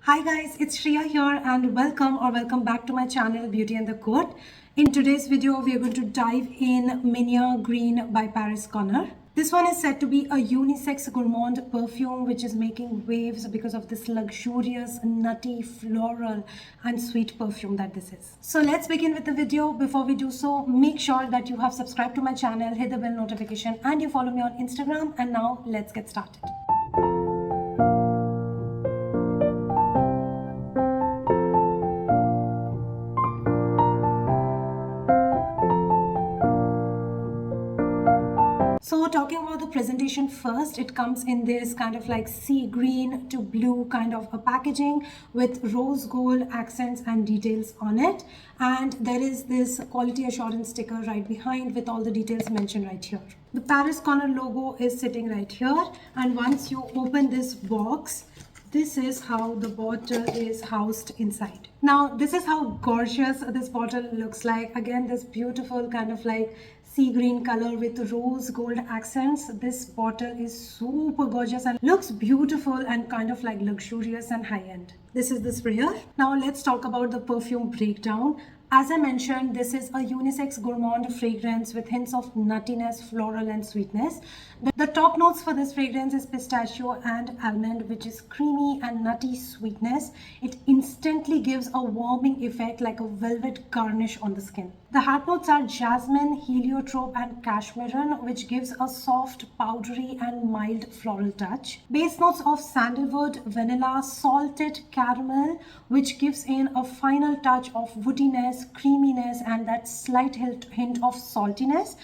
Hi guys, it's Shreya here and welcome back to my channel Beauty and the Court. In today's video, we are going to dive in Minia Green by Paris Connor. This one is said to be a unisex gourmand perfume which is making waves because of this luxurious, nutty, floral and sweet perfume that this is. So let's begin with the video. Before we do so, make sure that you have subscribed to my channel, hit the bell notification and you follow me on Instagram. And now let's get started. So talking about the presentation first, it comes in this kind of like sea green to blue kind of a packaging with rose gold accents and details on it. And there is this quality assurance sticker right behind with all the details mentioned right here. The Paris Connor logo is sitting right here. And once you open this box, this is how the bottle is housed inside. Now, this is how gorgeous this bottle looks like. Again, this beautiful kind of like sea green color with rose gold accents. This bottle is super gorgeous and looks beautiful and kind of like luxurious and high-end. This is the sprayer. Now, let's talk about the perfume breakdown. As I mentioned, this is a unisex gourmand fragrance with hints of nuttiness, floral and sweetness. The top notes for this fragrance is pistachio and almond, which is creamy and nutty sweetness. It instantly gives a warming effect like a velvet garnish on the skin. The heart notes are jasmine, heliotrope and cashmere, which gives a soft, powdery and mild floral touch. Base notes of sandalwood, vanilla, salted caramel, which gives in a final touch of woodiness, creaminess and that slight hint of saltiness.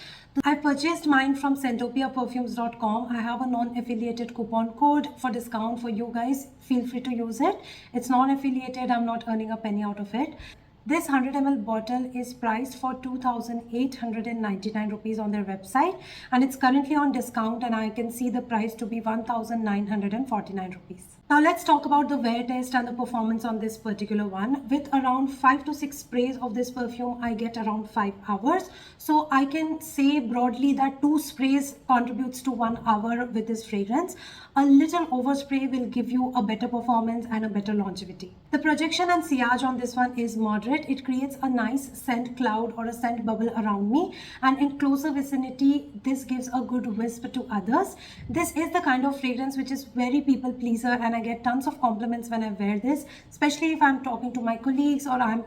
I purchased mine from Scentopiaperfumes.com. I have a non-affiliated coupon code for discount for you guys. Feel free to use it. It's non-affiliated. I'm not earning a penny out of it. This 100 ml bottle is priced for 2,899 rupees on their website and it's currently on discount and I can see the price to be 1,949 rupees. Now let's talk about the wear test and the performance on this particular one. With around 5 to 6 sprays of this perfume, I get around 5 hours. So I can say broadly that 2 sprays contributes to 1 hour with this fragrance. A little overspray will give you a better performance and a better longevity. The projection and sillage on this one is moderate. It creates a nice scent cloud or a scent bubble around me, and in closer vicinity this gives a good wisp to others. This is the kind of fragrance which is very people pleaser and I get tons of compliments when I wear this, especially if I'm talking to my colleagues or I'm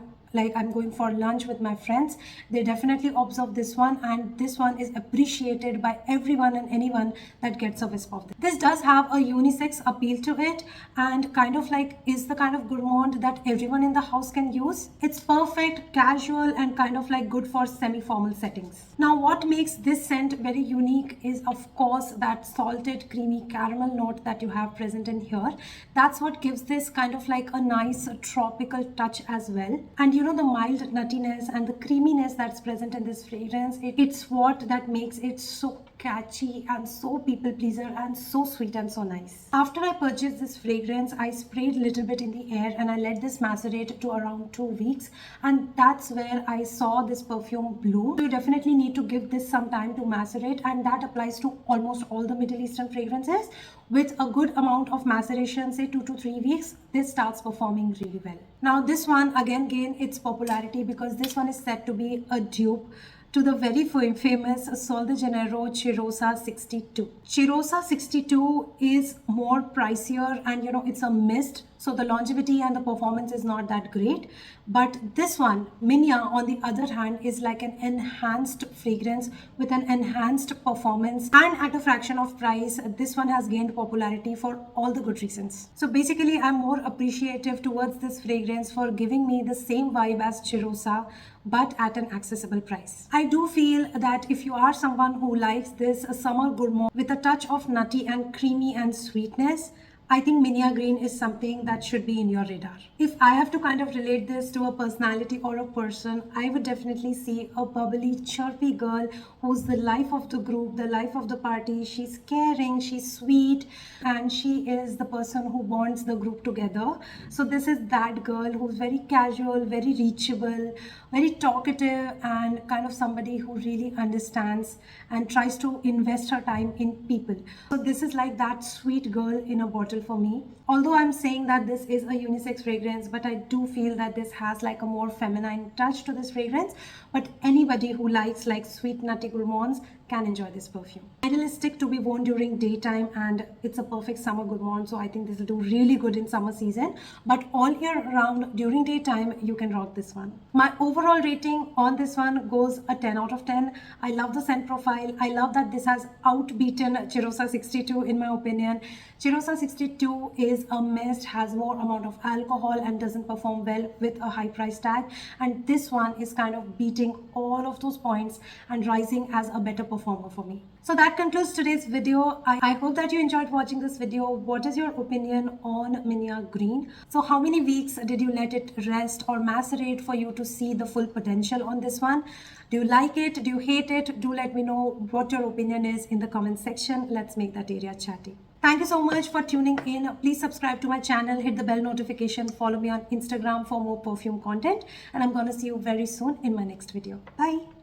going for lunch with my friends. They definitely observe this one and this one is appreciated by everyone and anyone that gets a wisp of this. This does have a unisex appeal to it and kind of like is the kind of gourmand that everyone in the house can use. It's perfect, casual and kind of like good for semi-formal settings. Now what makes this scent very unique is of course that salted creamy caramel note that you have present in here. That's what gives this kind of like a nice tropical touch as well. And you know, the mild nuttiness and the creaminess that's present in this fragrance, it's what that makes it so catchy and so people pleaser and so sweet and so nice. After I purchased this fragrance, I sprayed a little bit in the air and I let this macerate to around 2 weeks and that's where I saw this perfume bloom. So you definitely need to give this some time to macerate and that applies to almost all the Middle Eastern fragrances. With a good amount of maceration, say 2 to 3 weeks, this starts performing really well. Now this one again gained its popularity because this one is said to be a dupe to the very famous Sol de Janeiro Cheirosa 62. Cheirosa 62 is more pricier and you know it's a mist, so the longevity and the performance is not that great. But this one, Minia, on the other hand, is like an enhanced fragrance with an enhanced performance and at a fraction of price. This one has gained popularity for all the good reasons. So basically, I'm more appreciative towards this fragrance for giving me the same vibe as Cheirosa but at an accessible price. I do feel that if you are someone who likes this summer gourmand with a touch of nutty and creamy and sweetness, I think Minia Green is something that should be in your radar. If I have to kind of relate this to a personality or a person, I would definitely see a bubbly, chirpy girl who's the life of the group, the life of the party. She's caring, she's sweet, and she is the person who bonds the group together. So this is that girl who's very casual, very reachable, very talkative, and kind of somebody who really understands and tries to invest her time in people. So this is like that sweet girl in a bottle special for me. Although I'm saying that this is a unisex fragrance, but I do feel that this has like a more feminine touch to this fragrance. But anybody who likes like sweet nutty gourmands can enjoy this perfume. Idealistic to be worn during daytime, and it's a perfect summer gourmand, so I think this will do really good in summer season. But all year round during daytime, you can rock this one. My overall rating on this one goes a 10 out of 10. I love the scent profile. I love that this has outbeaten Cheirosa 62 in my opinion. Cheirosa 62 is a mist, has more amount of alcohol and doesn't perform well with a high price tag, and this one is kind of beating all of those points and rising as a better performer for me. So that concludes today's video. I hope that you enjoyed watching this video. What is your opinion on Minia Green? So how many weeks did you let it rest or macerate for you to see the full potential on this one? Do you like it? Do you hate it? Do let me know what your opinion is in the comment section. Let's make that area chatty. Thank you so much for tuning in. Please subscribe to my channel, hit the bell notification, follow me on Instagram for more perfume content, and I'm gonna see you very soon in my next video. Bye.